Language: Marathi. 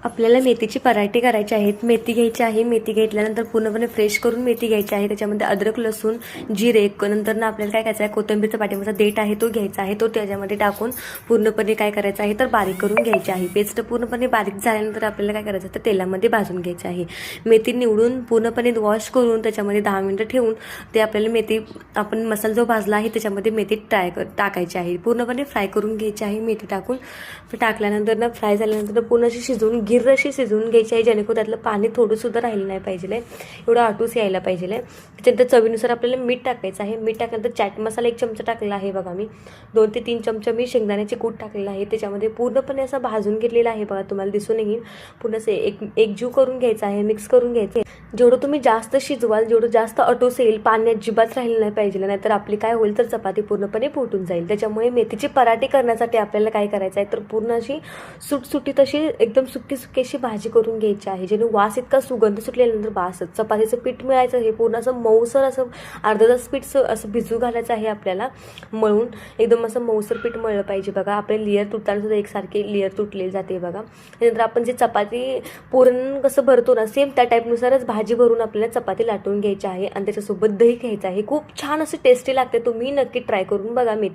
आपल्याला मेथीची पराठे करायचे आहेत। मेथी घ्यायची आहे। मेथी घेतल्यानंतर पूर्णपणे फ्रेश करून मेथी घ्यायची आहे। त्याच्यामध्ये अद्रक, लसूण, जिरे, नंतर ना आपल्याला काय करायचं आहे, कोथिंबीरचा पाठीमागचा देठ आहे तो घ्यायचा आहे। तो त्याच्यामध्ये टाकून पूर्णपणे काय करायचं आहे तर बारीक करून घ्यायची आहे। पेस्ट पूर्णपणे बारीक झाल्यानंतर आपल्याला काय करायचं तर तेलामध्ये भाजून घ्यायची आहे। मेथी निवडून पूर्णपणे वॉश करून त्याच्यामध्ये 10 मिनिटं ठेवून ते आपल्याला मेथी आपण मसाला जो भाजला आहे त्याच्यामध्ये मेथी टाकायची आहे। पूर्णपणे फ्राय करून घ्यायची आहे। मेथी टाकून टाकल्यानंतर ना फ्राय झाल्यानंतर पूर्ण अशी शिजवून गिर्र अशी शिजवून घ्यायची आहे, जेणेकरून त्यातलं पाणी थोडंसुद्धा राहिलं नाही पाहिजे, एवढं आटूस यायला पाहिजे। त्याच्यानंतर चवीनुसार आपल्याला मीठ टाकायचं आहे। मीठ टाकल्यानंतर चाट मसाला 1 चमचा टाकलेला आहे बघा, मी 2 ते 3 चमचा मी शेंगदाण्याचे कूट टाकलेला आहे। त्याच्यामध्ये पूर्णपणे असं भाजून घेतलेला आहे बघा, तुम्हाला दिसून येईल। पूर्ण असे एकजीव करून घ्यायचं आहे, मिक्स करून घ्यायचं आहे। जेवढं तुम्ही जास्त शिजवाल, जेवढं जास्त आटूस येईल, पाणी अजिबात राहिलं नाही पाहिजे, नाहीतर आपली काय होईल तर चपाती पूर्णपणे फुटून जाईल। त्याच्यामुळे मेथीचे पराठे करण्यासाठी आपल्याला काय करायचं आहे तर पूर्ण अशी सुटसुटीत अशी एकदम सुकी सुकी अशी भाजी करून घ्यायची आहे, जेणे वास इतका सुगंध सुटल्यानंतर बास। चपातीचं पीठ मिळायचं हे पूर्ण असं मऊसर असं अर्धा तास पीठ असं भिजू घालायचं आहे आपल्याला, मळून एकदम असं मऊसर पीठ मळलं पाहिजे बघा। आपले लेयर तुटताना सुद्धा एकसारखे लेयर तुटले जाते बघा। त्यानंतर आपण जे चपाती पुरण कसं भरतो ना, सेम त्या टाईपनुसारच भाजी भरून आपल्याला चपाती लाटून घ्यायची आहे आणि त्याच्यासोबत दही घ्यायचं आहे। खूप छान असं टेस्टी लागते, तुम्ही नक्की ट्राय करून बघा मेथी।